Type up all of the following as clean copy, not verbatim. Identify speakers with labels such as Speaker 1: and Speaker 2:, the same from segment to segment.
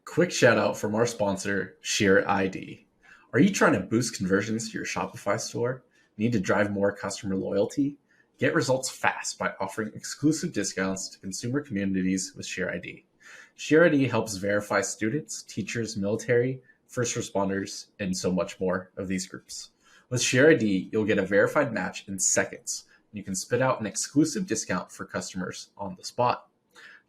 Speaker 1: Quick shout out from our sponsor, Share ID. Are you trying to boost conversions to your Shopify store? Need to drive more customer loyalty? Get results fast by offering exclusive discounts to consumer communities with Share ID. Share ID helps verify students, teachers, military, first responders, and so much more of these groups. With Share ID, you'll get a verified match in seconds. You can spit out an exclusive discount for customers on the spot.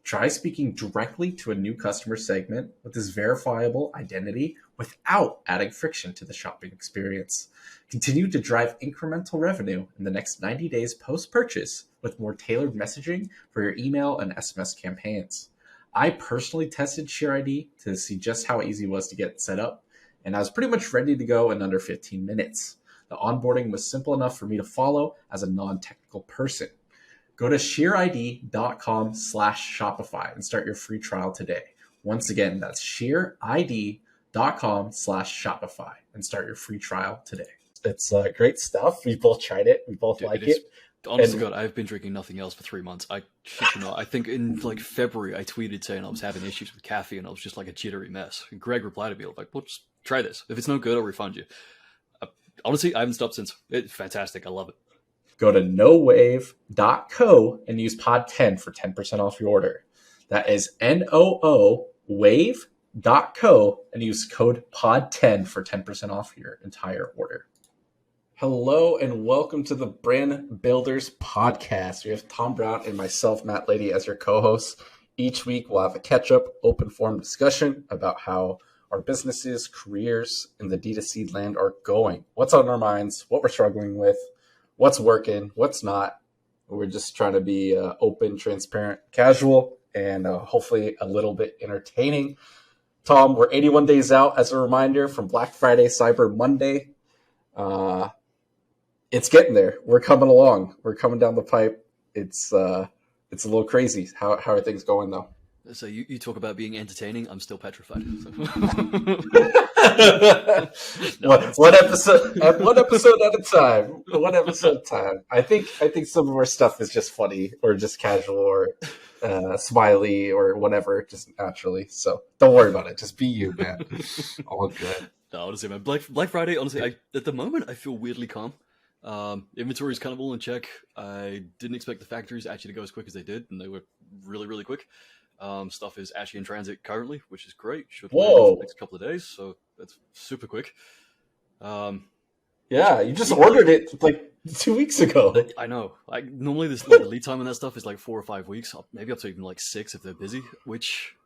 Speaker 1: Try speaking directly to a new customer segment with this verifiable identity without adding friction to the shopping experience. Continue to drive incremental revenue in the next 90 days post-purchase with more tailored messaging for your email and SMS campaigns. I personally tested Share ID to see just how easy it was to get set up, and I was pretty much ready to go in under 15 minutes. The onboarding was simple enough for me to follow as a non-technical person. Go to shareid.com/Shopify and start your free trial today. Once again, that's shareid.com/Shopify and start your free trial today. It's great stuff. We both tried it. We both like it.
Speaker 2: Honest to God, I've been drinking nothing else for 3 months. I shit you not. I think in like February, I tweeted saying I was having issues with caffeine and I was just like a jittery mess. And Greg replied to me like, well, just try this. If it's no good, I'll refund you. Honestly, I haven't stopped since. It's fantastic. I love it.
Speaker 1: Go to nowave.co and use pod 10 for 10% off your order. That is NOOWave.co and use code pod 10 for 10% off your entire order. Hello and welcome to the Brand Builders Podcast. We have Tom Brown and myself, Matt Lady, as your co-hosts. Each week we'll have a catch-up, open-forum discussion about how our businesses, careers in the D2C land are going. What's on our minds, what we're struggling with, what's working, what's not. We're just trying to be open, transparent, casual, and hopefully a little bit entertaining. Tom, we're 81 days out, as a reminder, from Black Friday, Cyber Monday. It's getting there. We're coming along. We're coming down the pipe. It's a little crazy. How are things going, though?
Speaker 2: So you talk about being entertaining. I'm still petrified. So.
Speaker 1: One episode at a time. One episode at a time. I think some of our stuff is just funny or just casual or smiley or whatever, just naturally. So don't worry about it. Just be you, man. All good.
Speaker 2: No, honestly, man. Black Friday. Honestly, at the moment I feel weirdly calm. Inventory is kind of all in check. I didn't expect the factories actually to go as quick as they did, and they were really, really quick. Stuff is actually in transit currently, which is great. Should land in the next couple of days, so that's super quick.
Speaker 1: Yeah, you just ordered it like 2 weeks ago.
Speaker 2: I know. Normally this lead time on that stuff is like 4 or 5 weeks, maybe up to even like 6 if they're busy. Which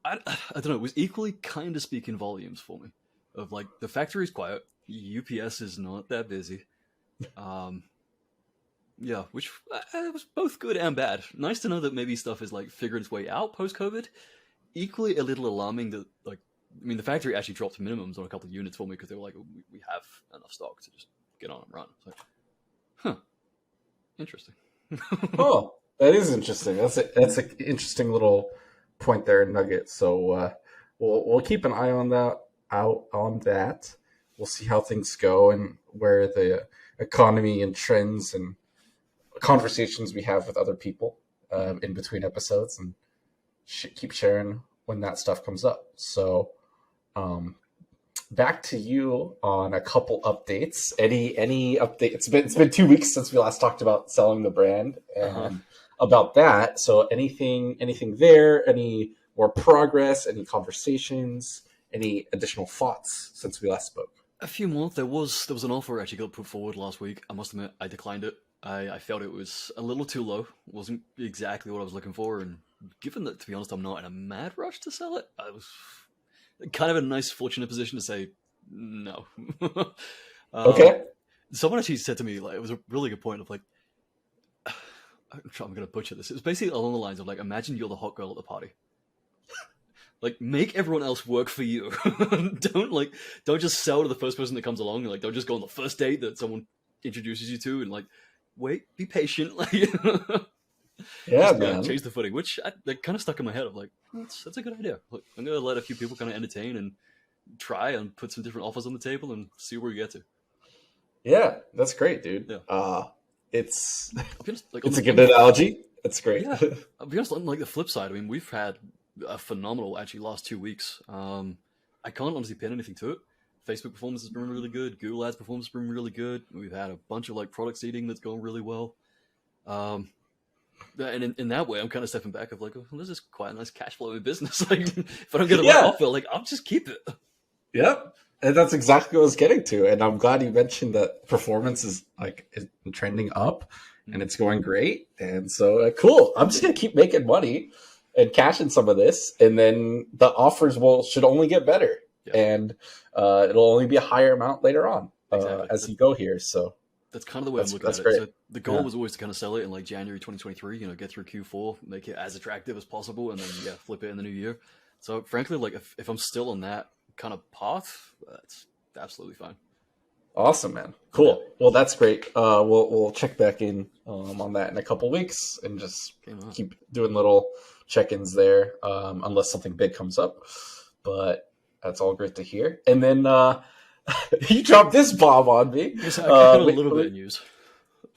Speaker 2: I don't know. Was equally kind of speaking volumes for me. Of like the factory's quiet, UPS is not that busy. Yeah, which was both good and bad. Nice to know that maybe stuff is like figuring its way out post-COVID. Equally a little alarming that the factory actually dropped minimums on a couple of units for me because they were like, we have enough stock to just get on and run. It's like, interesting.
Speaker 1: Oh, that is interesting. That's an interesting little point there, nugget. So we'll keep an eye on that. We'll see how things go and where the economy and trends and conversations we have with other people in between episodes, and keep sharing when that stuff comes up. So back to you on a couple updates. Any update? It's been 2 weeks since we last talked about selling the brand and about that. So anything there? Any more progress? Any conversations? Any additional thoughts since we last spoke?
Speaker 2: A few more. There was an offer actually got put forward last week. I must admit, I declined it. I felt it was a little too low. Wasn't exactly what I was looking for. And given that, to be honest, I'm not in a mad rush to sell it, I was kind of in a nice, fortunate position to say no.
Speaker 1: Okay.
Speaker 2: Someone actually said to me, like, it was a really good point of like, I'm going to butcher this. It was basically along the lines of like, imagine you're the hot girl at the party. Like, make everyone else work for you. Don't just sell to the first person that comes along. Like, don't just go on the first date that someone introduces you to and like, wait, be patient. Like,
Speaker 1: yeah, man.
Speaker 2: Change the footing, which that kind of stuck in my head of like, that's a good idea. Look, I'm going to let a few people kind of entertain and try and put some different offers on the table and see where we get to.
Speaker 1: Yeah, that's great, dude.
Speaker 2: Yeah.
Speaker 1: It's
Speaker 2: honest, like,
Speaker 1: it's a good analogy. It's great.
Speaker 2: Yeah. I'll be honest, on like the flip side, I mean, we've had phenomenal actually last 2 weeks. I can't honestly pin anything to it. Facebook performance has been really good. Google Ads performance has been really good. We've had a bunch of like product seeding that's going really well. And in that way, I'm kind of stepping back of like, oh, this is quite a nice cash flow in business. Like, if I don't get the right offer, like, I'll just keep it.
Speaker 1: Yep. And that's exactly what I was getting to. And I'm glad you mentioned that performance is trending up and it's going great. And so cool. I'm just going to keep making money and cashing some of this. And then the offers should only get better. Yeah. And it'll only be a higher amount later on as you go here. So
Speaker 2: that's kind of the way I'm looking at it.
Speaker 1: Great.
Speaker 2: So the goal was always to kind of sell it in like January 2023, get through Q4, make it as attractive as possible, and then flip it in the new year. So frankly, like if I'm still on that kind of path, that's absolutely fine.
Speaker 1: Awesome, man. Cool. Well, that's great. We'll check back in on that in a couple weeks and just keep doing little check-ins there, unless something big comes up. But that's all great to hear. And then you dropped this bomb on me.
Speaker 2: I got a little bit of news.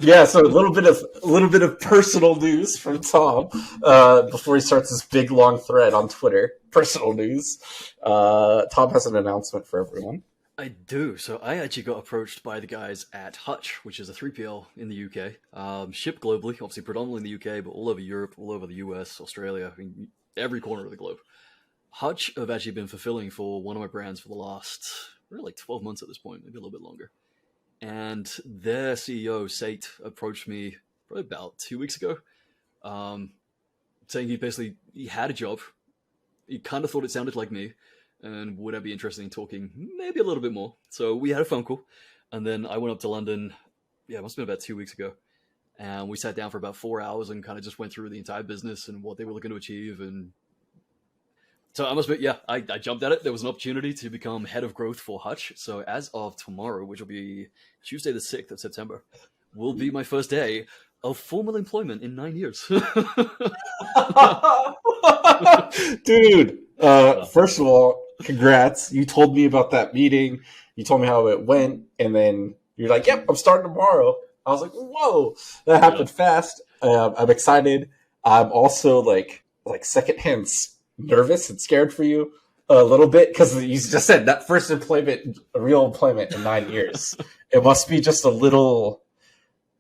Speaker 1: Yeah, so a little bit of personal news from Tom before he starts this big long thread on Twitter. Personal news. Tom has an announcement for everyone.
Speaker 2: I do. So I actually got approached by the guys at Hutch, which is a 3PL in the UK. Shipped globally, obviously predominantly in the UK, but all over Europe, all over the US, Australia, I mean, every corner of the globe. Hutch have actually been fulfilling for one of my brands for the last, really like 12 months at this point, maybe a little bit longer. And their CEO, Sate, approached me probably about 2 weeks ago, saying he had a job. He kind of thought it sounded like me, and would I be interested in talking maybe a little bit more? So we had a phone call, and then I went up to London, it must have been about 2 weeks ago, and we sat down for about 4 hours and kind of just went through the entire business and what they were looking to achieve. And so I must admit, I jumped at it. There was an opportunity to become head of growth for Hutch. So as of tomorrow, which will be Tuesday the 6th of September, will be my first day of formal employment in 9 years.
Speaker 1: Dude, first of all, congrats. You told me about that meeting. You told me how it went. And then you're like, yep, I'm starting tomorrow. I was like, whoa, that happened fast. I'm excited. I'm also like secondhand nervous and scared for you a little bit because you just said that first employment, a real employment in 9 years. It must be just a little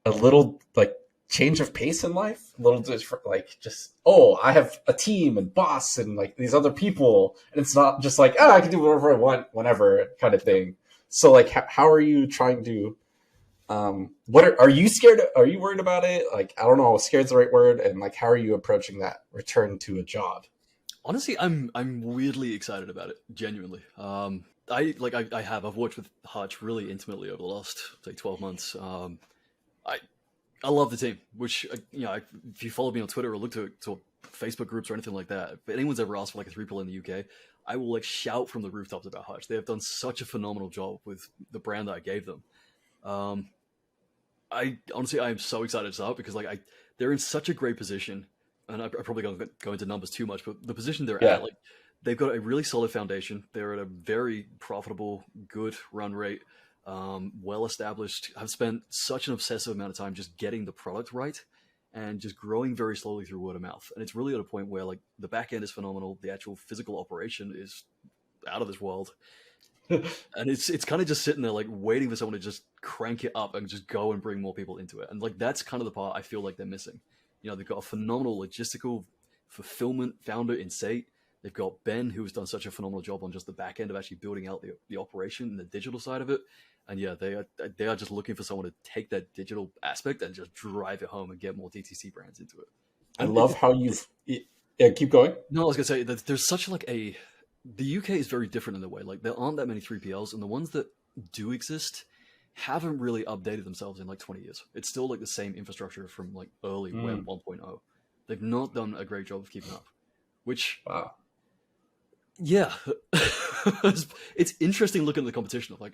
Speaker 1: like change of pace in life. A little different, like just, I have a team and boss and like these other people, and it's not just like, I can do whatever I want whenever kind of thing. So like, how are you trying to? Are you scared? Are you worried about it? Like, I don't know, scared's the right word, and like, how are you approaching that return to a job?
Speaker 2: Honestly, I'm weirdly excited about it. Genuinely, I've worked with Hutch really intimately over the last 12 months. I love the team. Which if you follow me on Twitter or look to Facebook groups or anything like that, if anyone's ever asked for like a 3PL in the UK, I will like shout from the rooftops about Hutch. They have done such a phenomenal job with the brand that I gave them. I am so excited to start because like they're in such a great position. And I'm probably going to go into numbers too much, but the position they're at, like they've got a really solid foundation. They're at a very profitable, good run rate, well established. I've spent such an obsessive amount of time just getting the product right and just growing very slowly through word of mouth. And it's really at a point where like the back end is phenomenal. The actual physical operation is out of this world. And it's kind of just sitting there like waiting for someone to just crank it up and just go and bring more people into it. And like that's kind of the part I feel like they're missing. They've got a phenomenal logistical fulfillment founder in Sate. They've got Ben, who has done such a phenomenal job on just the back end of actually building out the operation and the digital side of it. And they are just looking for someone to take that digital aspect and just drive it home and get more DTC brands into it.
Speaker 1: I love how keep going.
Speaker 2: No, I was going to say that there's such like the UK is very different in the way. Like there aren't that many 3PLs, and the ones that do exist haven't really updated themselves in like 20 years. It's still like the same infrastructure from like early Web 1.0. They've not done a great job of keeping up, which,
Speaker 1: wow.
Speaker 2: Yeah, it's interesting looking at the competition of like,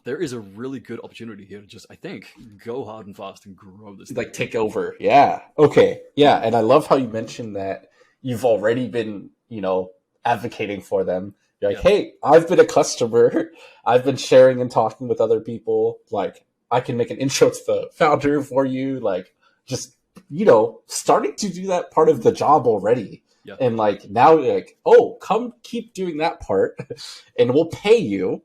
Speaker 2: there is a really good opportunity here to just, I think, go hard and fast and grow this thing.
Speaker 1: Like take over. Yeah. Okay. Yeah. And I love how you mentioned that you've already been, advocating for them. You're like, hey, I've been a customer. I've been sharing and talking with other people. Like, I can make an intro to the founder for you. Like, just, starting to do that part of the job already.
Speaker 2: Yeah.
Speaker 1: And like now you're like, oh, come keep doing that part and we'll pay you.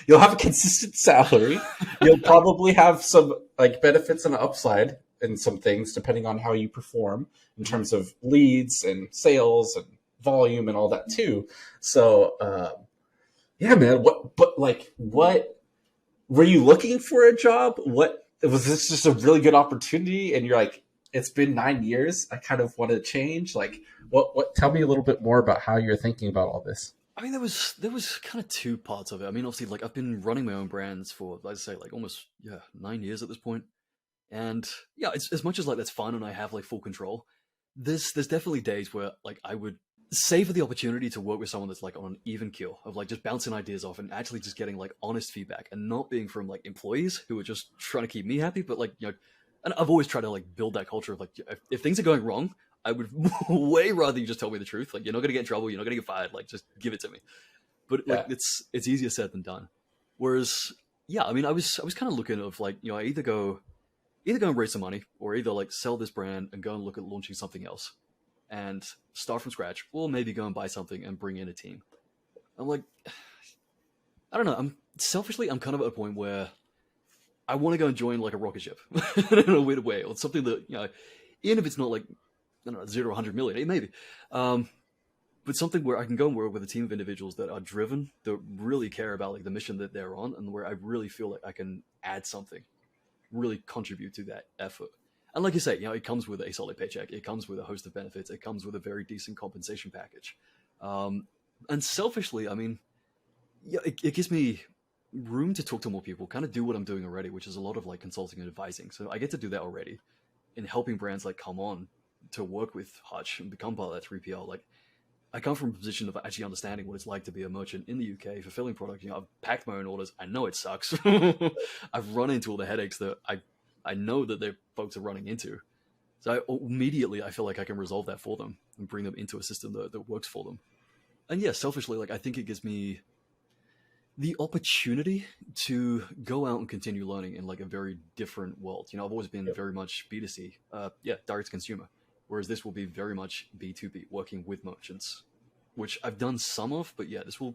Speaker 1: You'll have a consistent salary. You'll probably have some like benefits and upside in some things depending on how you perform in
Speaker 2: Mhm.
Speaker 1: terms of leads and sales and volume and all that too. So yeah, man. What were you looking for a job? What was this just a really good opportunity? And you're like, it's been 9 years. I kind of want to change. Like, what? Tell me a little bit more about how you're thinking about all this.
Speaker 2: I mean, there was kind of two parts of it. I mean, obviously, like I've been running my own brands for, let's say, like almost 9 years at this point, and yeah, it's as much as like that's fun and I have like full control. There's definitely days where like I would savor the opportunity to work with someone that's like on an even keel of like just bouncing ideas off and actually just getting like honest feedback and not being from like employees who are just trying to keep me happy, but like and I've always tried to like build that culture of like if things are going wrong, I would way rather you just tell me the truth. Like you're not gonna get in trouble, you're not gonna get fired. Like just give it to me. But like
Speaker 1: Yeah.
Speaker 2: it's easier said than done. Whereas yeah, I mean I was kind of looking of like I either go and raise some money or either like sell this brand and go and look at launching something else and start from scratch, or maybe go and buy something and bring in a team. I'm like, I don't know. I'm kind of at a point where I want to go and join like a rocket ship in a weird way, or something that even if it's not like I don't know 0 to 100 million, maybe, but something where I can go and work with a team of individuals that are driven, that really care about like the mission that they're on, and where I really feel like I can add something, really contribute to that effort. And like you say, it comes with a solid paycheck. It comes with a host of benefits. It comes with a very decent compensation package. Um, and selfishly, I mean, yeah, it gives me room to talk to more people, kind of do what I'm doing already, which is a lot of like consulting and advising. So I get to do that already in helping brands like come on to work with Hutch and become part of that 3PL. Like I come from a position of actually understanding what it's like to be a merchant in the UK, fulfilling product. I've packed my own orders. I know it sucks. I've run into all the headaches that I know that the folks are running into. So immediately I feel like I can resolve that for them and bring them into a system that works for them. And yeah, selfishly, like I think it gives me the opportunity to go out and continue learning in like a very different world. I've always been very much B2C, direct to consumer, whereas this will be very much B2B, working with merchants, which I've done some of, but yeah, this will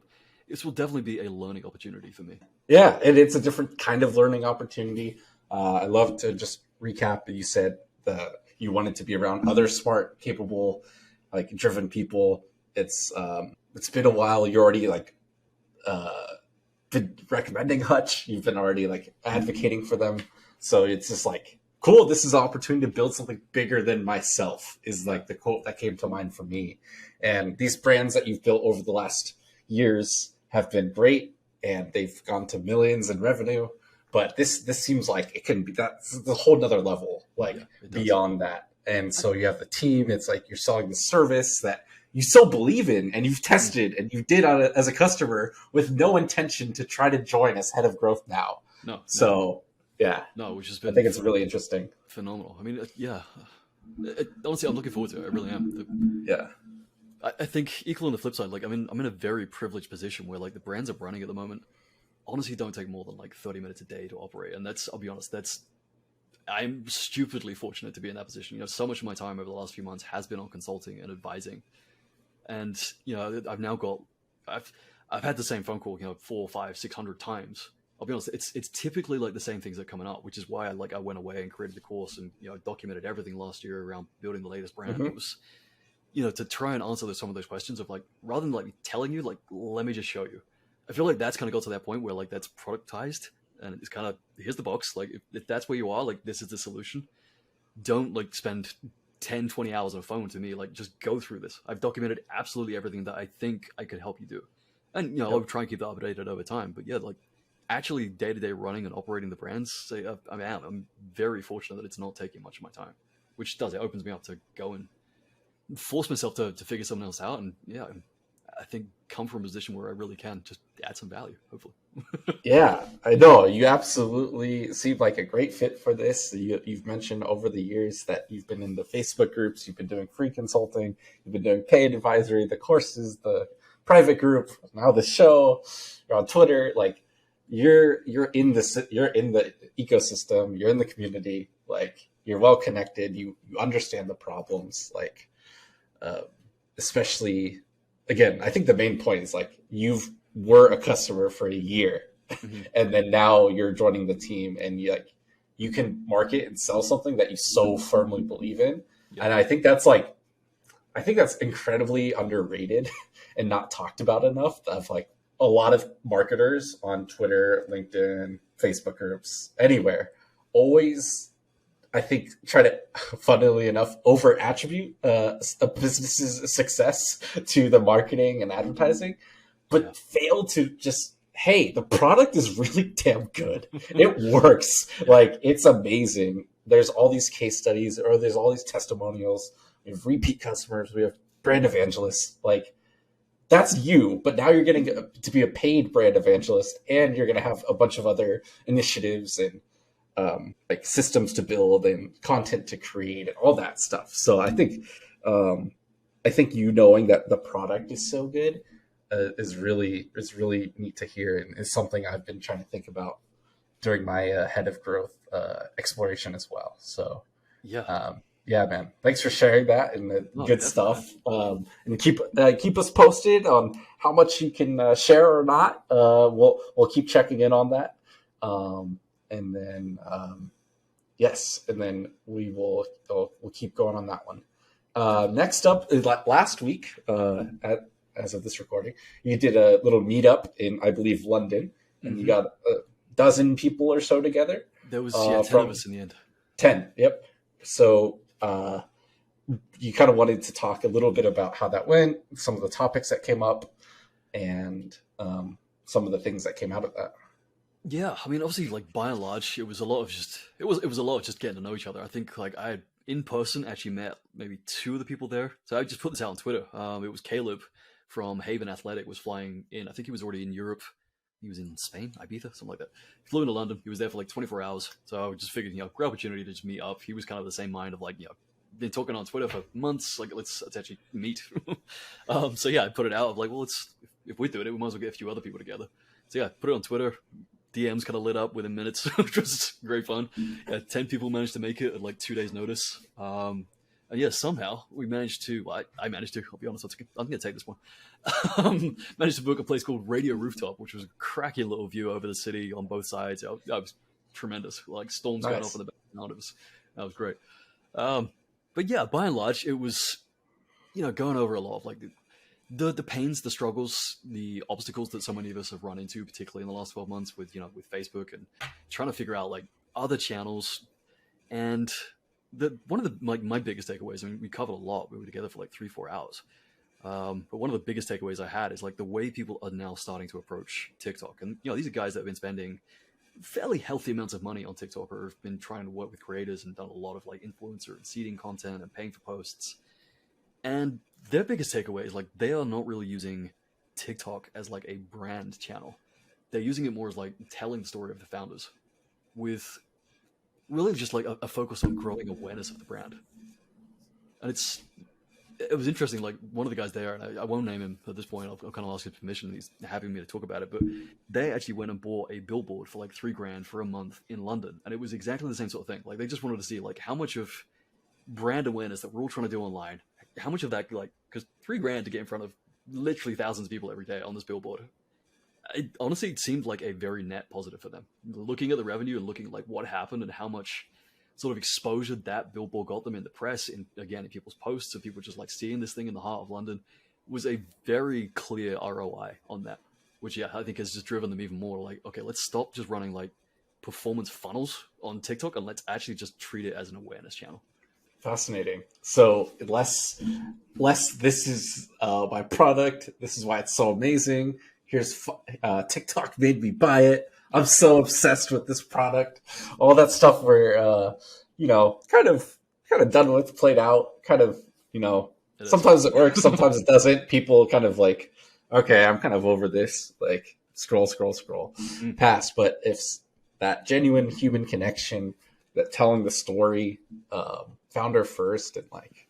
Speaker 2: definitely be a learning opportunity for me.
Speaker 1: Yeah, and it's a different kind of learning opportunity. I love to just recap. You said you wanted to be around other smart, capable, like driven people. It's been a while. You're already like been recommending Hutch. You've been already like advocating for them. So it's just like cool. This is an opportunity to build something bigger than myself. Is like the quote that came to mind for me. And these brands that you've built over the last years have been great, and they've gone to millions in revenue. But this seems like it can be that's a whole nother level, like
Speaker 2: Yeah, it does.
Speaker 1: beyond that. And so you have the team. It's like you're selling the service that you so believe in, and you've tested, and you did as a customer with no intention to try to join as head of growth now.
Speaker 2: No, never.
Speaker 1: So yeah,
Speaker 2: No, which has
Speaker 1: I
Speaker 2: been
Speaker 1: think it's really interesting.
Speaker 2: phenomenal. I mean, yeah. Honestly, I'm looking forward to it. I really am.
Speaker 1: Yeah,
Speaker 2: I think equal on the flip side, like I'm in a very privileged position where like the brands I'm running at the moment honestly don't take more than like 30 minutes a day to operate, and I'll be honest, I'm stupidly fortunate to be in that position. So much of my time over the last few months has been on consulting and advising, and I've now got I've had the same phone call 4, 5, 600 times. I'll be honest, it's typically like the same things that are coming up, which is why I went away and created the course and documented everything last year around building the latest brand.
Speaker 1: mm-hmm.
Speaker 2: It was to try and answer some of those questions of like, rather than like telling you, like, let me just show you. I feel like that's kind of got to that point where like that's productized and it's kind of, here's the box. Like if that's where you are, like this is the solution. Don't like spend 10, 20 hours on a phone to me. Like just go through this. I've documented absolutely everything that I think I could help you do. And, I'll try and keep that updated over time. But yeah, like actually day-to-day running and operating the brands, I'm very fortunate that it's not taking much of my time, which does, it opens me up to go and force myself to figure something else out. And yeah, I think come from a position where I really can just add some value, hopefully.
Speaker 1: Yeah, I know. You absolutely seem like a great fit for this. You've mentioned over the years that you've been in the Facebook groups, you've been doing free consulting, you've been doing paid advisory, the courses, the private group, now the show, you're on Twitter. Like you're in the ecosystem, you're in the community, like you're well connected, you understand the problems. Like especially, again, I think the main point is like you've were a customer for a year, and then now you're joining the team, and you can market and sell something that you so firmly believe in.
Speaker 2: Yep.
Speaker 1: And I think that's incredibly underrated and not talked about enough. Of like a lot of marketers on Twitter, LinkedIn, Facebook groups, anywhere, always, I think, try to, funnily enough, over attribute a business's success to the marketing and advertising, but fail to just, hey, the product is really damn good. It works. Like, it's amazing. There's all these case studies, or there's all these testimonials. We have repeat customers. We have brand evangelists. Like, that's you, but now you're getting to be a paid brand evangelist, and you're going to have a bunch of other initiatives and like systems to build and content to create and all that stuff. So I think you knowing that the product is so good is really neat to hear, and is something I've been trying to think about during my head of growth exploration as well. So yeah, man. Thanks for sharing that and the good stuff. And keep us posted on how much you can share or not. We'll keep checking in on that. And then and then we'll keep going on that one. Next up, last week, as of this recording, you did a little meetup in, I believe, London, and you got a dozen people or so together.
Speaker 2: There was 10 of us in the end.
Speaker 1: 10, yep. So you kind of wanted to talk a little bit about how that went, some of the topics that came up, and some of the things that came out of that.
Speaker 2: Yeah, I mean, obviously, like by and large, it was a lot of just getting to know each other. I think like I had in person actually met maybe 2 of the people there. So I just put this out on Twitter. It was Caleb from Haven Athletic was flying in. I think he was already in Europe. He was in Spain, Ibiza, something like that. He flew into London. He was there for like 24 hours. So I just figured, great opportunity to just meet up. He was kind of the same mind of like, been talking on Twitter for months. Like, let's actually meet. So yeah, I put it out of like, well, if we're doing it, we might as well get a few other people together. So yeah, put it on Twitter. DMs kind of lit up within minutes, which was great fun. 10 people managed to make it at like 2 days' notice. And yeah, somehow we managed to, I managed to, I'll be honest, I'm going to take this one. Managed to book a place called Radio Rooftop, which was a cracking little view over the city on both sides. That was tremendous. Like storms going off in the background. That was great. But yeah, by and large, it was, going over a lot of like the pains, the struggles, the obstacles that so many of us have run into, particularly in the last 12 months with Facebook and trying to figure out like other channels. And one of the my biggest takeaways, I mean, we covered a lot. We were together for like 3-4 hours. But one of the biggest takeaways I had is like the way people are now starting to approach TikTok. And, these are guys that have been spending fairly healthy amounts of money on TikTok, or have been trying to work with creators and done a lot of like influencer and seeding content and paying for posts. And their biggest takeaway is like they are not really using TikTok as like a brand channel. They're using it more as like telling the story of the founders, with really just like a focus on growing awareness of the brand. And it was interesting. Like one of the guys there, and I won't name him at this point. I'll kind of ask his permission. He's having me to talk about it, but they actually went and bought a billboard for like $3,000 for a month in London, and it was exactly the same sort of thing. Like they just wanted to see like how much of brand awareness that we're all trying to do online, how much of that, like, because $3,000 to get in front of literally thousands of people every day on this billboard, it seemed like a very net positive for them. Looking at the revenue and looking at like what happened and how much sort of exposure that billboard got them in the press, in people's posts, and people just like seeing this thing in the heart of London, was a very clear ROI on that, which I think has just driven them even more like, okay, let's stop just running like performance funnels on TikTok and let's actually just treat it as an awareness channel.
Speaker 1: Fascinating. So less this is my product, this is why it's so amazing, here's TikTok made me buy it, I'm so obsessed with this product, all that stuff we're kind of done with, played out, kind of, sometimes it works, sometimes it doesn't. People kind of like, okay, I'm kind of over this, like scroll past. But if that genuine human connection, that telling the story, founder first, and like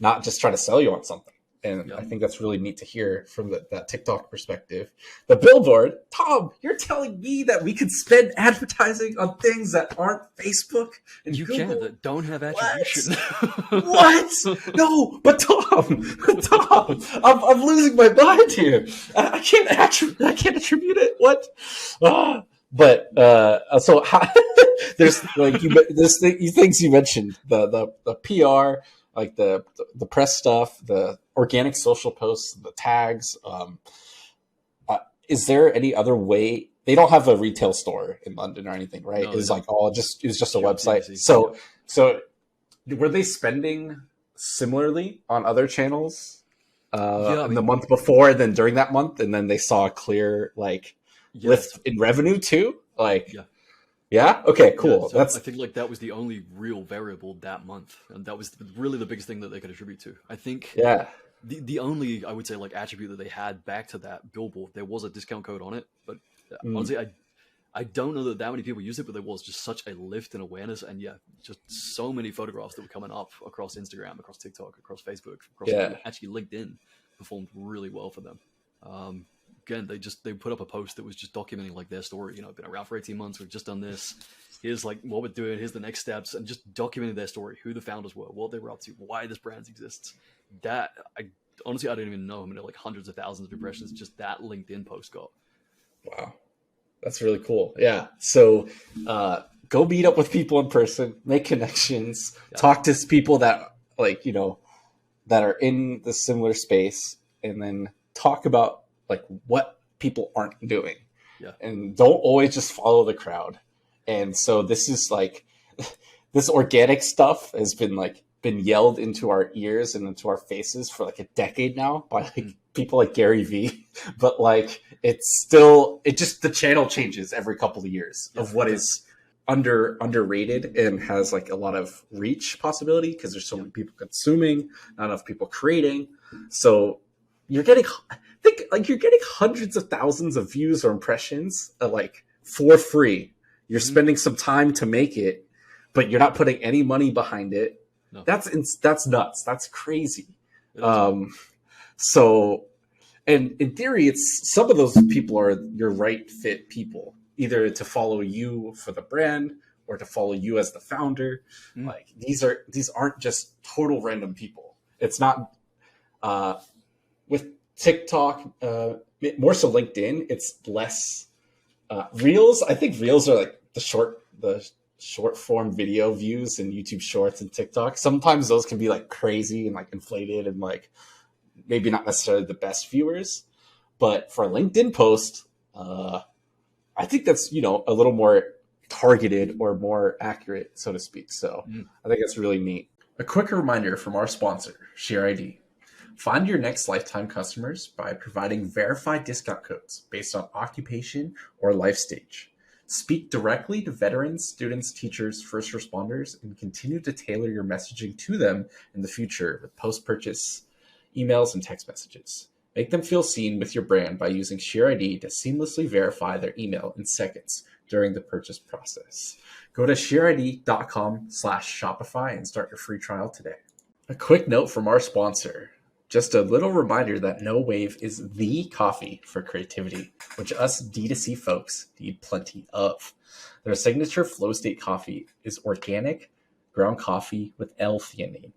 Speaker 1: not just try to sell you on something, And
Speaker 2: Yeah.
Speaker 1: I think that's really neat to hear from that TikTok perspective. The billboard, Tom, you're telling me that we could spend advertising on things that aren't Facebook and
Speaker 2: You can,
Speaker 1: Google?
Speaker 2: that don't have
Speaker 1: What?
Speaker 2: attribution.
Speaker 1: What? No, but Tom, Tom, I'm losing my mind here. I can't attribute it. What? Ah. But so how, there's like there's things you mentioned, the PR, like the press stuff, the organic social posts, the tags. Is there any other way? They don't have a retail store in London or anything, right?
Speaker 2: No,
Speaker 1: It was like all just, it was just a
Speaker 2: pure
Speaker 1: website.
Speaker 2: PPC.
Speaker 1: So so were they spending similarly on other channels
Speaker 2: Yeah, I
Speaker 1: in the
Speaker 2: mean,
Speaker 1: month before and then during that month, and then they saw a clear like
Speaker 2: yeah,
Speaker 1: lift in revenue too? Like,
Speaker 2: yeah,
Speaker 1: yeah, okay,
Speaker 2: yeah.
Speaker 1: cool.
Speaker 2: So I
Speaker 1: That's
Speaker 2: think like that was the only real variable that month, and that was really the biggest thing that they could attribute to. I think
Speaker 1: yeah.
Speaker 2: the only, I would say, like attribute that they had back to that billboard, there was a discount code on it, but
Speaker 1: Mm,
Speaker 2: honestly, I don't know that many people used it, but there was just such a lift in awareness, and yeah, just so many photographs that were coming up across Instagram, across TikTok, across Facebook, across
Speaker 1: yeah,
Speaker 2: actually LinkedIn performed really well for them. Again, they put up a post that was just documenting like their story. You know, been around for 18 months, we've just done this. Here's like what we're doing. Here's the next steps, and just documenting their story, who the founders were, what they were up to, why this brand exists. That I honestly I don't even know how many like hundreds of thousands of impressions just that LinkedIn post got.
Speaker 1: wow. That's really cool. Yeah. So go meet up with people in person, make connections,
Speaker 2: Yeah,
Speaker 1: talk to people that like, that are in the similar space, and then talk about like what people aren't doing.
Speaker 2: yeah,
Speaker 1: And don't always just follow the crowd. And so this is like this organic stuff has been yelled into our ears and into our faces for like a decade now by like
Speaker 2: mm,
Speaker 1: people like Gary Vee. But like it's still, it just, the channel changes every couple of years
Speaker 2: yeah,
Speaker 1: of what
Speaker 2: yeah,
Speaker 1: is underrated and has like a lot of reach possibility because there's so
Speaker 2: yeah.
Speaker 1: many people consuming, not enough people creating. So you're getting, I think like you're getting hundreds of thousands of views or impressions like for free. You're
Speaker 2: Mm-hmm.
Speaker 1: spending some time to make it, but you're not putting any money behind it.
Speaker 2: No,
Speaker 1: That's nuts. That's crazy.
Speaker 2: it is.
Speaker 1: Um, so, and in theory, it's some of those people are your right fit people, either to follow you for the brand or to follow you as the founder.
Speaker 2: Mm,
Speaker 1: Like these aren't just total random people. It's not uh, with TikTok, more so LinkedIn. It's less Reels. I think Reels are like the short form video views in YouTube Shorts and TikTok. Sometimes those can be like crazy and like inflated and like maybe not necessarily the best viewers. But for a LinkedIn post, I think that's a little more targeted or more accurate, so to speak. So
Speaker 2: mm.
Speaker 1: I think that's really neat. A quick reminder from our sponsor, ShareID. Find your next lifetime customers by providing verified discount codes based on occupation or life stage. Speak directly to veterans, students, teachers, first responders, and continue to tailor your messaging to them in the future with post-purchase emails and text messages. Make them feel seen with your brand by using ShareID to seamlessly verify their email in seconds during the purchase process. Go to shareid.com/Shopify and start your free trial today. A quick note from our sponsor. Just a little reminder that No Wave is the coffee for creativity, which us D2C folks need plenty of. Their signature flow state coffee is organic ground coffee with L-theanine.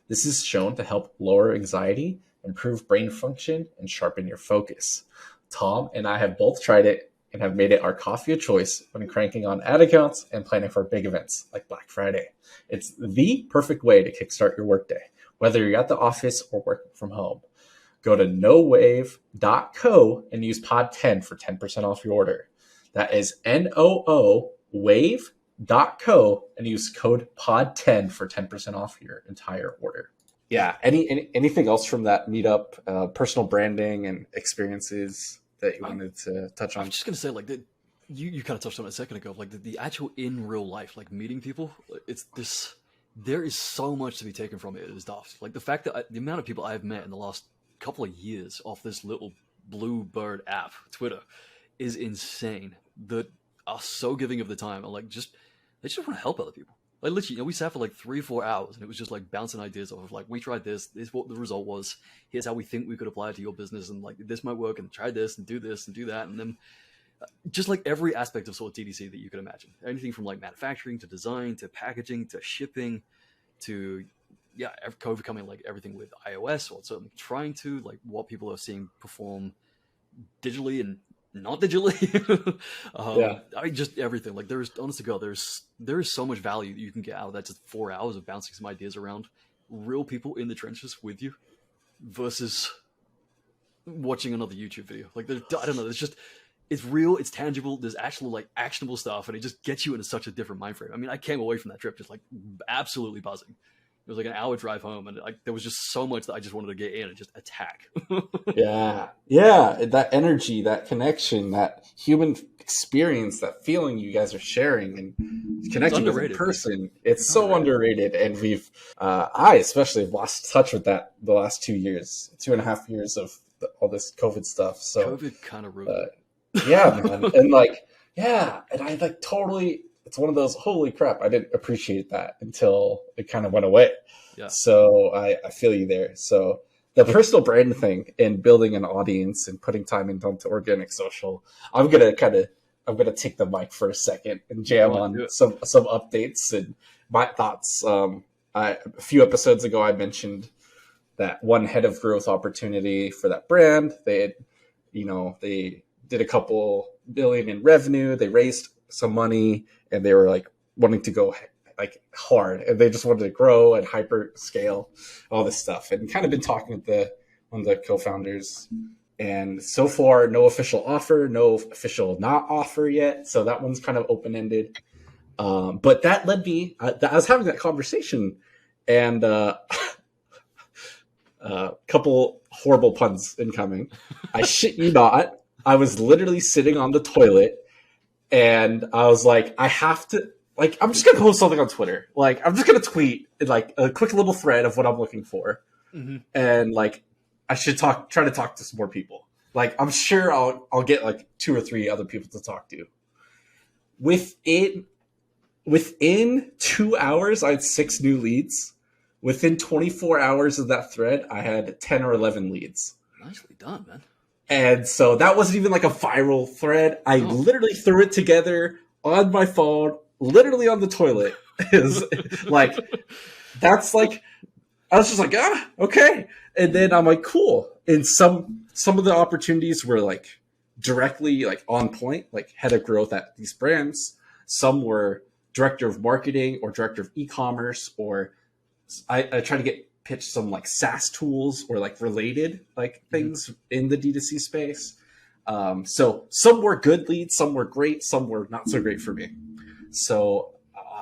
Speaker 1: This is shown to help lower anxiety, improve brain function, and sharpen your focus. Tom and I have both tried it and have made it our coffee of choice when cranking on ad accounts and planning for big events like Black Friday. It's the perfect way to kickstart your workday, whether you're at the office or working from home. Go to nowave.co and use pod10 for 10% off your order. That is NOO wave.co and use code pod10 for 10% off your entire order. Yeah. Anything else from that meetup, personal branding and experiences that you wanted to touch
Speaker 2: I'm
Speaker 1: on?
Speaker 2: just gonna say like you kind of touched on it a second ago, like the actual in real life, like meeting people. It's this. There is so much to be taken from it. It is daft. Like the fact that the amount of people I've met in the last couple of years off this little blue bird app, Twitter, is insane. That are so giving of the time and like they just want to help other people. Like literally, we sat for like 3 or 4 hours, and it was just like bouncing ideas off of like, we tried this. This is what the result was. Here's how we think we could apply it to your business, and like this might work. And try this and do that, and then just like every aspect of sort of TDC that you could imagine. Anything from like manufacturing to design to packaging to shipping to overcoming like everything with iOS, or certainly trying to like what people are seeing perform digitally and not digitally.
Speaker 1: Yeah.
Speaker 2: I mean, just everything. Like there's, honest to God, there is so much value that you can get out of that. Just 4 hours of bouncing some ideas around real people in the trenches with you, versus watching another YouTube video. Like I don't know. There's just, it's real, it's tangible. There's actual like actionable stuff, and it just gets you into such a different mind frame. I mean, I came away from that trip just like absolutely buzzing. It was like an hour drive home, and like there was just so much that I just wanted to get in and just attack.
Speaker 1: Yeah. Yeah. That energy, that connection, that human experience, that feeling you guys are sharing and connecting with a person. It's so underrated. And I especially have lost touch with that the last 2 years, 2.5 years of all this COVID stuff. So
Speaker 2: COVID kind of ruined it.
Speaker 1: Yeah, man. And like, yeah. And I like totally, it's one of those, holy crap, I didn't appreciate that until it kind of went away.
Speaker 2: Yeah.
Speaker 1: So I feel you there. So the personal brand thing and building an audience and putting time into organic social, I'm gonna take the mic for a second and jam on some updates and my thoughts. A few episodes ago, I mentioned that one head of growth opportunity for that brand. They did a couple billion in revenue. They raised some money, and they were like wanting to go like hard, and they just wanted to grow and hyper scale all this stuff. And kind of been talking with one of the co-founders, and so far no official offer, no official not offer yet. So that one's kind of open ended. But that led me. I was having that conversation, and couple horrible puns incoming. I shit you not. I was literally sitting on the toilet, and I was like, I have to, like, I'm just going to post something on Twitter. Like, I'm just going to tweet like a quick little thread of what I'm looking for. Mm-hmm. And like, I should try to talk to some more people. Like, I'm sure I'll get like 2 or 3 other people to talk to. Within 2 hours, I had 6 new leads. Within 24 hours of that thread, I had 10 or 11 leads.
Speaker 2: Nicely done, man.
Speaker 1: And so that wasn't even like a viral thread. I literally threw it together on my phone, literally on the toilet. Is like, that's like, I was just like, okay. And then I'm like, cool. And some of the opportunities were like directly like on point, like head of growth at these brands. Some were director of marketing or director of e-commerce, or I try to get pitched some like SaaS tools or like related like things in the D2C space. So some were good leads, some were great, some were not so great for me. So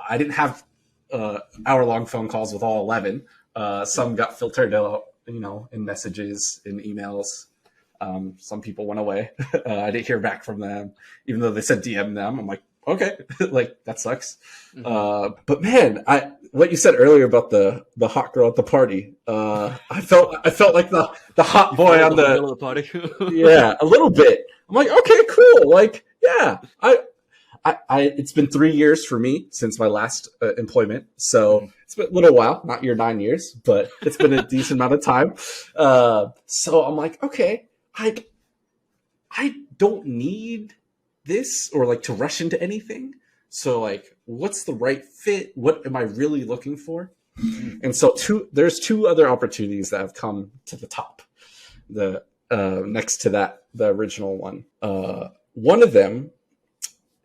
Speaker 1: I didn't have hour-long phone calls with all 11. Some got filtered out, in messages, in emails. Some people went away. I didn't hear back from them, even though they said DM them. I'm like, okay, like that sucks. Mm-hmm. But man, what you said earlier about the hot girl at the party, I felt like the hot boy on the
Speaker 2: party.
Speaker 1: Yeah, a little bit. I'm like, okay, cool. Like, yeah, I it's been 3 years for me since my last employment, so it's been a little while, not your 9 years, but it's been a decent amount of time. So I'm like, okay, I don't need this or like to rush into anything. So like, what's the right fit? What am I really looking for? And so there's 2 other opportunities that have come to the top, the next to that, the original one. One of them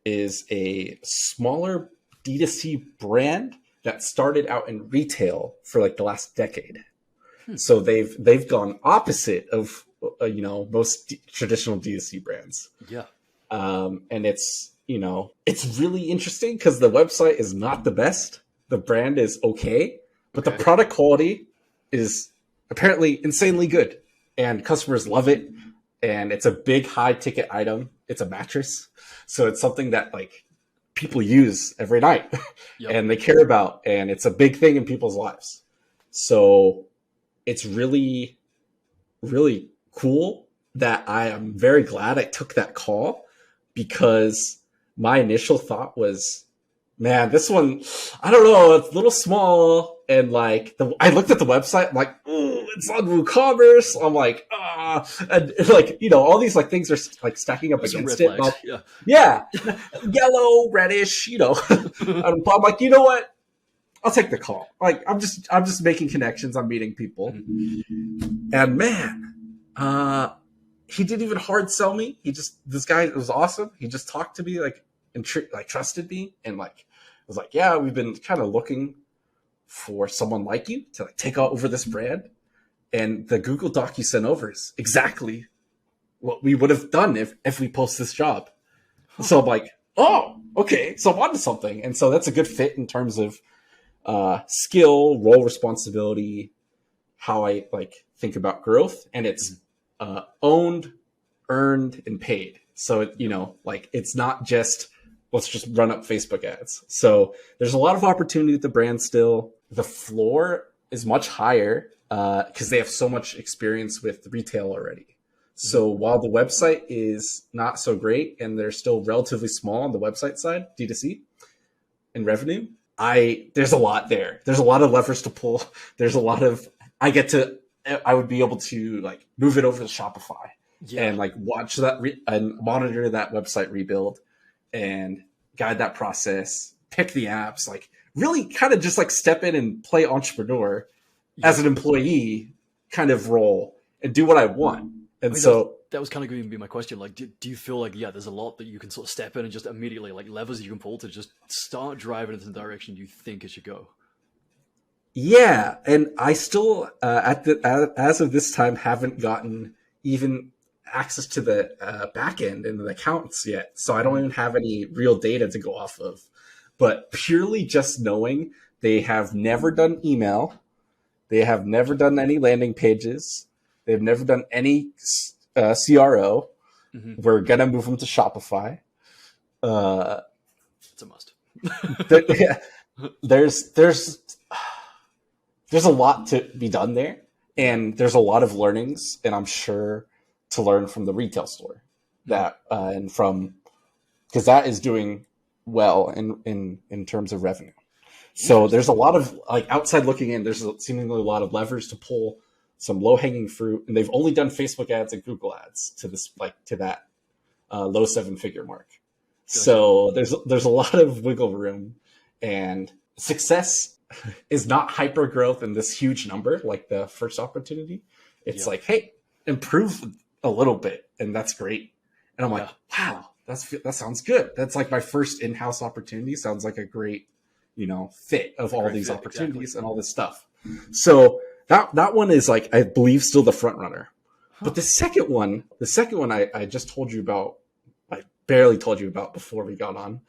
Speaker 1: is a smaller D2C brand that started out in retail for like the last decade. So they've gone opposite of most traditional D2C brands.
Speaker 2: Yeah.
Speaker 1: And it's really interesting because the website is not the best. The brand is okay, but the product quality is apparently insanely good, and customers love it. And it's a big high ticket item. It's a mattress. So it's something that like people use every night and they care about, and it's a big thing in people's lives. So it's really, really cool that I am very glad I took that call, because my initial thought was, Man, this one, I don't know. It's a little small, and like I looked at the website. I'm like, ooh, it's on WooCommerce. I'm like, and like all these like things are like stacking up
Speaker 2: There's some
Speaker 1: against
Speaker 2: red
Speaker 1: it.
Speaker 2: flags. Yeah.
Speaker 1: Yeah, yellow, reddish. And I'm like, you know what? I'll take the call. Like I'm just making connections. I'm meeting people, and man, he didn't even hard sell me. This guy was awesome. He just talked to me like and like trusted me and like was like, yeah, we've been kind of looking for someone like you to like take over this brand. And the Google Doc you sent over is exactly what we would have done if we post this job. So I'm like, oh, okay, so I'm onto something. And so that's a good fit in terms of skill, role responsibility, how I like think about growth, and it's owned, earned, and paid. So like it's not just let's just run up Facebook ads. So there's a lot of opportunity with the brand still. The floor is much higher because they have so much experience with retail already. So while the website is not so great and they're still relatively small on the website side, D2C, in revenue, there's a lot there. There's a lot of levers to pull. There's a lot of I would be able to like move it over to Shopify and like watch that and monitor that website rebuild and guide that process, pick the apps, like really kind of just like step in and play entrepreneur as an employee kind of role and do what I want. And
Speaker 2: that was kind of going to be my question. Like, do you feel like, there's a lot that you can sort of step in and just immediately like levers you can pull to just start driving in the direction you think it should go?
Speaker 1: Yeah. And I still, as of this time, haven't gotten even access to the back end and the accounts yet. So I don't even have any real data to go off of. But purely just knowing they have never done email, they have never done any landing pages, they've never done any CRO. We're gonna move them to Shopify.
Speaker 2: It's a must.
Speaker 1: There's a lot to be done there, and there's a lot of learnings, and I'm sure to learn from the retail store and from because that is doing well in terms of revenue. So there's a lot of like outside looking in. There's seemingly a lot of levers to pull, some low hanging fruit, and they've only done Facebook ads and Google ads to that low 7-figure mark. Gotcha. So there's a lot of wiggle room, and success is not hyper growth in this huge number like the first opportunity. It's like, hey, improve a little bit, and that's great. And I'm like, wow, that sounds good. That's like my first in-house opportunity. Sounds like a great, fit of all these opportunities and all this stuff. So that one is like, I believe still the front runner. But the second one I just told you about, I barely told you about before we got on.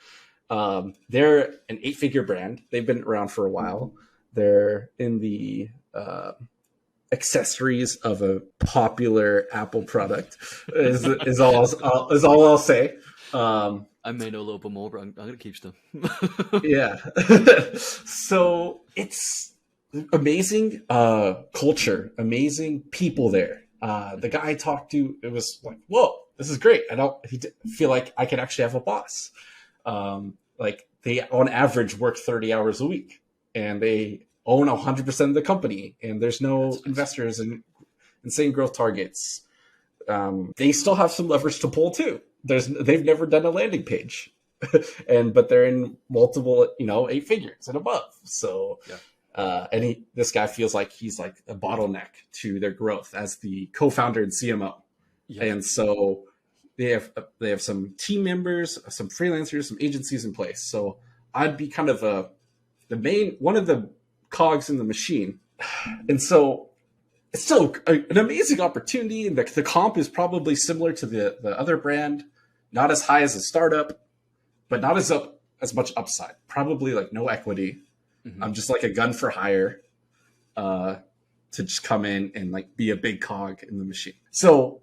Speaker 1: They're an 8-figure brand. They've been around for a while. They're in the accessories of a popular Apple product is all I'll say.
Speaker 2: I may know a little bit more, but I'm going to keep them.
Speaker 1: Yeah. So it's amazing culture, amazing people there. The guy I talked to, it was like, whoa, this is great. He feel like I could actually have a boss. Like they on average work 30 hours a week, and they own 100% of the company, and there's no investors and insane growth targets. They still have some leverage to pull too. They've never done a landing page, but they're in multiple, 8 figures and above. So, this guy feels like he's like a bottleneck to their growth as the co-founder and CMO. Yeah. And so they have some team members, some freelancers, some agencies in place. So I'd be kind of one of the cogs in the machine. And so it's still an amazing opportunity. And the comp is probably similar to the other brand, not as high as a startup, but not as much upside. Probably like no equity. I'm just like a gun for hire to just come in and like be a big cog in the machine. So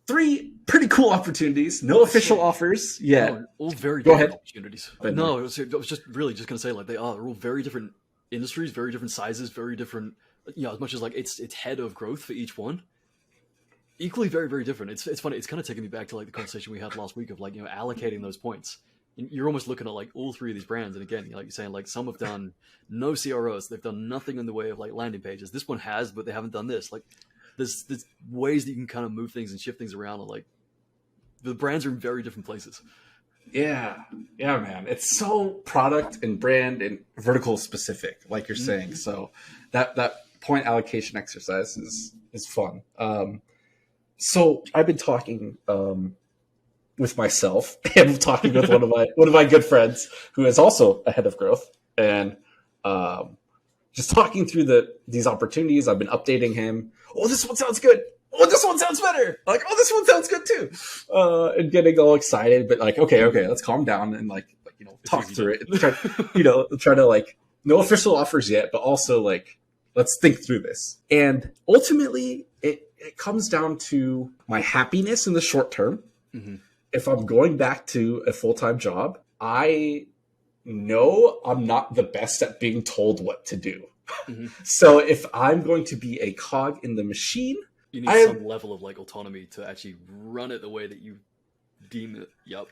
Speaker 1: 3 pretty cool opportunities. No official offers yet.
Speaker 2: No, all very different opportunities. No, I was just really just going to say like they're all very different industries, very different sizes, very different. As much as like it's head of growth for each one. Equally very, very different. It's funny. It's kind of taking me back to like the conversation we had last week of like, allocating those points. you're almost looking at like all three of these brands, and again, like you're saying, like some have done no CROs, they've done nothing in the way of like landing pages. This one has, but they haven't done this. Like there's ways that you can kind of move things and shift things around, and like the brands are in very different places.
Speaker 1: Yeah, man. It's so product and brand and vertical specific, like you're saying. So that point allocation exercise is fun. So I've been talking with myself and talking with one of my good friends who is also a head of growth, and just talking through these opportunities. I've been updating him. Oh, this one sounds good. Oh, this one sounds better. Like, oh, this one sounds good too. And getting all excited, but like, okay, let's calm down and like talk through it. And try to like, no official offers yet, but also like, let's think through this. And ultimately, it comes down to my happiness in the short term. Mm-hmm. If I'm going back to a full-time job, I know I'm not the best at being told what to do. Mm-hmm. So if I'm going to be a cog in the machine,
Speaker 2: you need some level of like autonomy to actually run it the way that you deem it. Yep.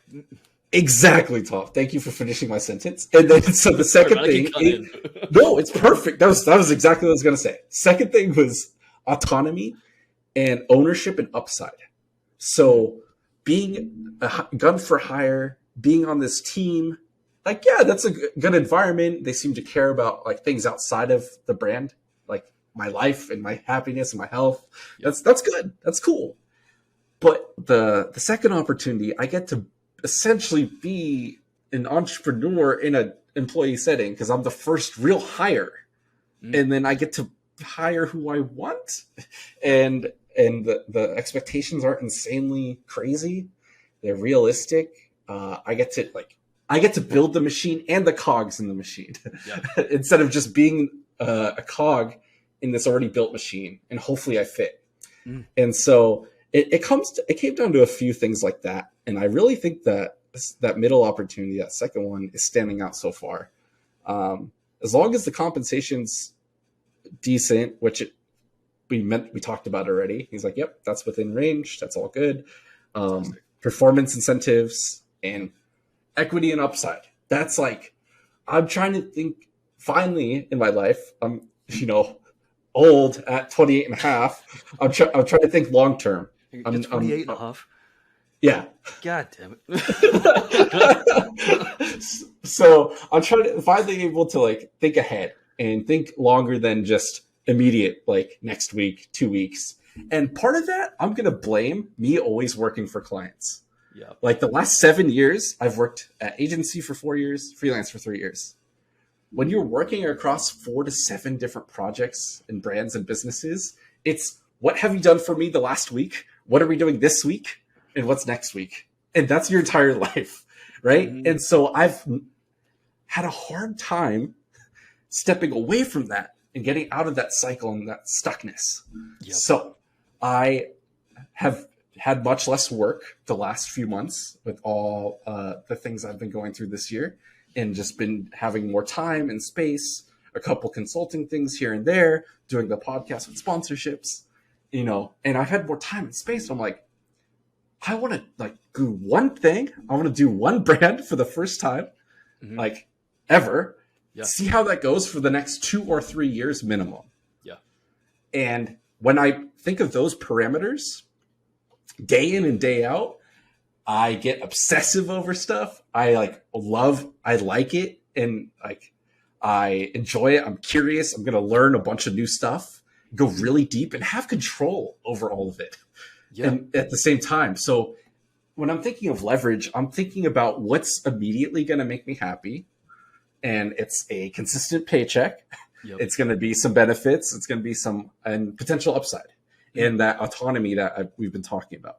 Speaker 1: Exactly, Tom. Thank you for finishing my sentence. And then, so the second thing, no, it's perfect. That was exactly what I was going to say. Second thing was autonomy and ownership and upside. So being a gun for hire, being on this team, like, yeah, that's a good environment. They seem to care about like things outside of the brand, like my life and my happiness and my health. Yep. That's good. That's cool. But the second opportunity, I get to essentially be an entrepreneur in an employee setting because I'm the first real hire. And then I get to hire who I want. And the expectations aren't insanely crazy. They're realistic. I get to build the machine and the cogs in the machine instead of just being a cog in this already built machine. And hopefully I fit. And so it came down to a few things like that. And I really think that middle opportunity, that second one, is standing out so far. As long as the compensation's decent, which we talked about already. He's like, yep, that's within range. That's all good. Performance incentives and equity and upside. That's like, I'm trying to think finally in my life. I'm, old at 28 and a half. I'm trying to think long term.
Speaker 2: I'm 28 and a half.
Speaker 1: Yeah.
Speaker 2: God damn
Speaker 1: it. So I'm trying to finally able to like think ahead and think longer than just immediate, like next week, 2 weeks. And part of that, I'm going to blame me always working for clients.
Speaker 2: Yeah.
Speaker 1: Like the last 7 years, I've worked at agency for 4 years, freelance for 3 years. When you're working across 4 to 7 different projects and brands and businesses, it's what have you done for me the last week? What are we doing this week? And what's next week? And that's your entire life, right? Mm-hmm. And so I've had a hard time stepping away from that and getting out of that cycle and that stuckness. Yep. So I have had much less work the last few months with all the things I've been going through this year, and just been having more time and space, a couple consulting things here and there, doing the podcast with sponsorships, and I've had more time and space. I'm like, I want to like do one thing. I want to do one brand for the first time, like ever. Yeah. See how that goes for the next 2 or 3 years minimum.
Speaker 2: Yeah.
Speaker 1: And when I think of those parameters, day in and day out, I get obsessive over stuff. I like it. And like, I enjoy it. I'm curious. I'm going to learn a bunch of new stuff, go really deep and have control over all of it. Yeah. And at the same time. So when I'm thinking of leverage, I'm thinking about what's immediately going to make me happy. And it's a consistent paycheck. Yep. It's going to be some benefits. It's going to be some and potential upside and that autonomy that we've been talking about.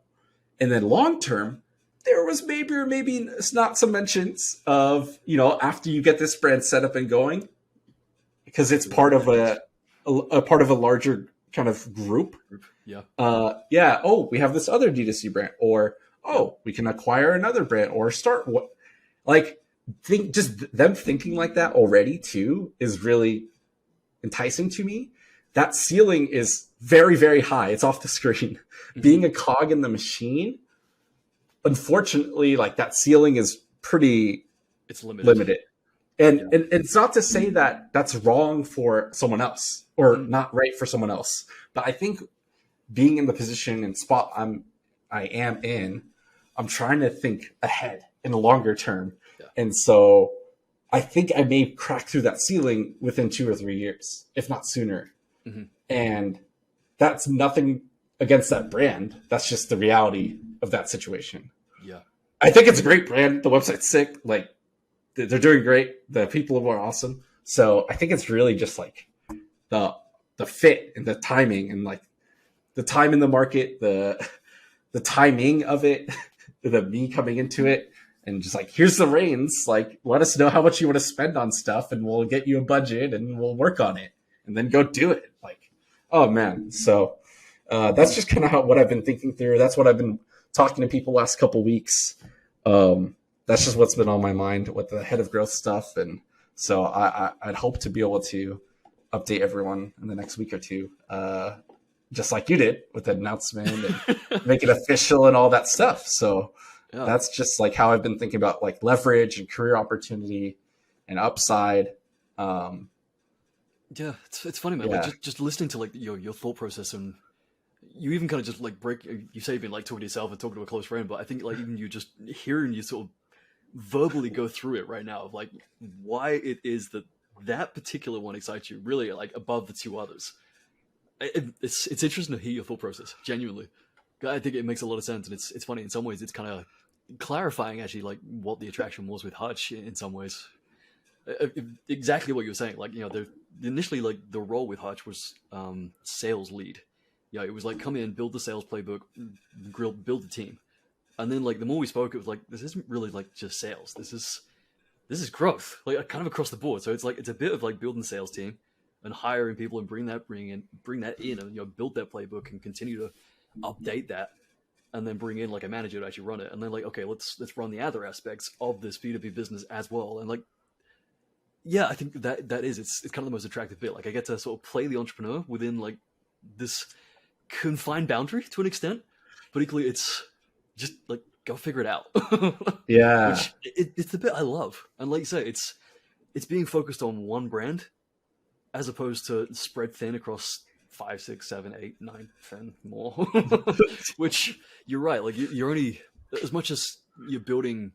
Speaker 1: And then long term, there was maybe or maybe not some mentions of, after you get this brand set up and going, because it's part of a part of a larger kind of group.
Speaker 2: Yeah.
Speaker 1: Oh, we have this other D2C brand, or, we can acquire another brand or start what, like, just them thinking like that already too is really enticing to me. That ceiling is very, very high. It's off the screen. Mm-hmm. Being a cog in the machine, unfortunately, like that ceiling is pretty
Speaker 2: It's limited.
Speaker 1: limited. And,
Speaker 2: Yeah.
Speaker 1: and it's not to say that that's wrong for someone else or
Speaker 2: Mm.
Speaker 1: not right for someone else. But I think being in the position and spot I am in, I'm trying to think ahead in the longer term.
Speaker 2: Yeah.
Speaker 1: And so I think I may crack through that ceiling within 2 or 3 years, if not sooner.
Speaker 2: Mm-hmm.
Speaker 1: And that's nothing against that brand. That's just the reality of that situation.
Speaker 2: Yeah.
Speaker 1: I think it's a great brand. The website's sick. Like, they're doing great. The people are awesome. So I think it's really just like the fit and the timing and like the time in the market, the timing of it, the me coming into it, and just like, here's the reins. Like, let us know how much you want to spend on stuff, and we'll get you a budget, and we'll work on it, and then go do it. Like, oh man. So that's just kind of what I've been thinking through. That's what I've been talking to people last couple weeks. That's just what's been on my mind with the head of growth stuff, and so I'd hope to be able to update everyone in the next week or two. Just like you did with the announcement and make it official and all that stuff. So that's just like how I've been thinking about like leverage and career opportunity and upside.
Speaker 2: Yeah, it's funny, man.
Speaker 1: Yeah.
Speaker 2: Like just listening to like your thought process, and you even kind of just like break. You say you've been like talking to yourself and talking to a close friend, but I think like even you just hearing you sort of verbally go through it right now of like why it is that particular one excites you really like above the two others. It's interesting to hear your thought process, genuinely. I think it makes a lot of sense, and it's funny in some ways. It's kind of clarifying actually like what the attraction was with Hutch in some ways. Exactly what you were saying. Like, you know, initially like the role with Hutch was sales lead. Yeah, it was like come in, build the sales playbook, build the team, and then like the more we spoke, it was like this isn't really like just sales. This is growth, like kind of across the board. So it's like it's a bit of like building the sales team and hiring people and bring that in and, you know, build that playbook and continue to update that, and then bring in like a manager to actually run it, and then like, okay, let's run the other aspects of this B2B business as well. And like, yeah, I think that is it's kind of the most attractive bit. Like, I get to sort of play the entrepreneur within like this confined boundary to an extent, but equally it's just like go figure it out.
Speaker 1: Yeah.
Speaker 2: Which it's the bit I love, and like you say, it's being focused on one brand as opposed to spread thin across 5, 6, 7, 8, 9, 10 more. Which you're right. Like you're only, as much as you're building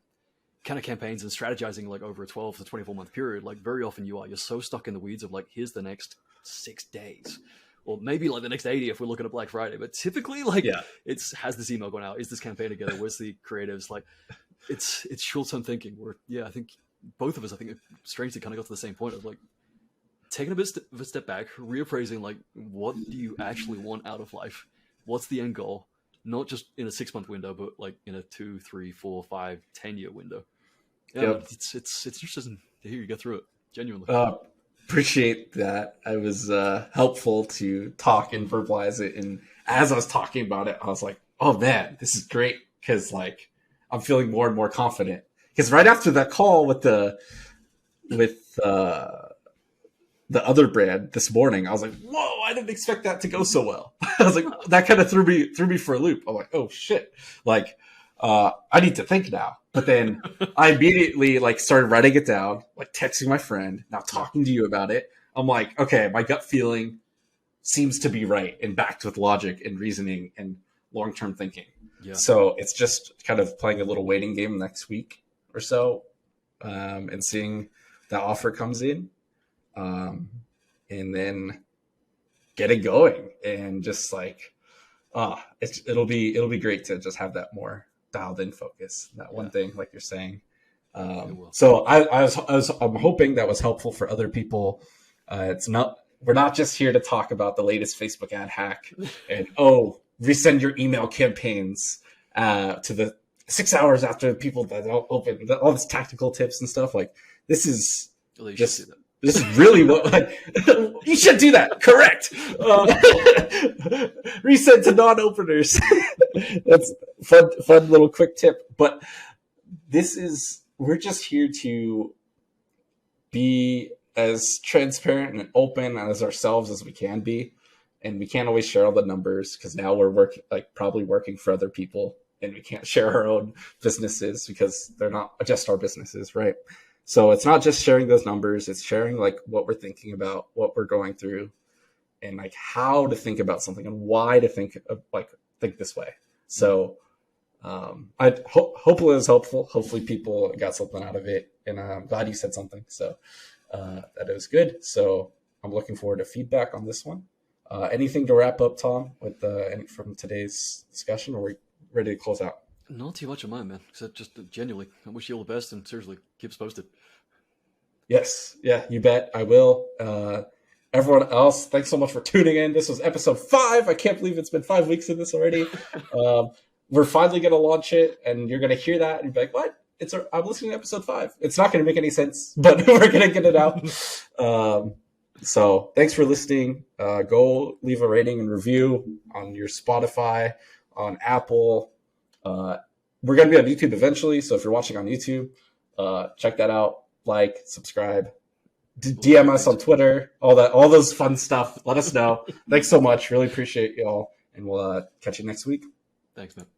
Speaker 2: kind of campaigns and strategizing like over a 12 to 24 month period, like very often you're so stuck in the weeds of like, here's the next 6 days, or maybe like the next 80 if we're looking at Black Friday. But typically like has this email gone out? Is this campaign together? Where's the creatives? Like it's short-term thinking where, I think both of us, strangely kind of got to the same point of like, taking a bit of a step back, reappraising like what do you actually want out of life? What's the end goal? Not just in a 6-month window, but like in a 2, 3, 4, 5, 10-year window. Yeah, it's interesting to hear you go through it. Genuinely.
Speaker 1: Appreciate that. I was helpful to talk and verbalize it, and as I was talking about it, I was like, "Oh man, this is great!" Because like I'm feeling more and more confident. Because right after that call with the other brand this morning, I was like, whoa, I didn't expect that to go so well. I was like, that kind of threw me for a loop. I'm like, oh shit. Like, I need to think now. But then I immediately like started writing it down, like texting my friend, now talking to you about it. I'm like, okay, my gut feeling seems to be right and backed with logic and reasoning and long-term thinking. Yeah. So it's just kind of playing a little waiting game next week or so, and seeing that offer comes in. And then getting going and just like, it'll be great to just have that more dialed in focus, that one thing, like you're saying. So I'm hoping that was helpful for other people. We're not just here to talk about the latest Facebook ad hack and, resend your email campaigns, to the 6 hours after people that don't open, all this tactical tips and stuff. Like this is just, this is really what you should do that. Correct. Resend to non-openers. That's fun little quick tip. But we're just here to be as transparent and open as ourselves as we can be. And we can't always share all the numbers because now we're probably working for other people and we can't share our own businesses because they're not just our businesses, right? So it's not just sharing those numbers, it's sharing like what we're thinking about, what we're going through, and like how to think about something and why to think this way. So I hopefully it was helpful. Hopefully people got something out of it, and I'm glad you said something. So that it was good. So I'm looking forward to feedback on this one. Anything to wrap up, Tom, with from today's discussion, or are we ready to close out?
Speaker 2: Not too much of mine, man. Except just genuinely, I wish you all the best, and seriously, keep us posted.
Speaker 1: Yes, yeah, you bet. I will. Everyone else, thanks so much for tuning in. This was episode 5. I can't believe it's been 5 weeks of this already. We're finally going to launch it, and you're going to hear that and be like, what? I'm listening to episode 5. It's not going to make any sense, but we're going to get it out. So thanks for listening. Go leave a rating and review on your Spotify, on Apple. We're going to be on YouTube eventually, so if you're watching on YouTube, check that out. Like, subscribe. DM us on Twitter, all those fun stuff. Let us know. Thanks so much. Really appreciate y'all, and we'll catch you next week.
Speaker 2: Thanks, man.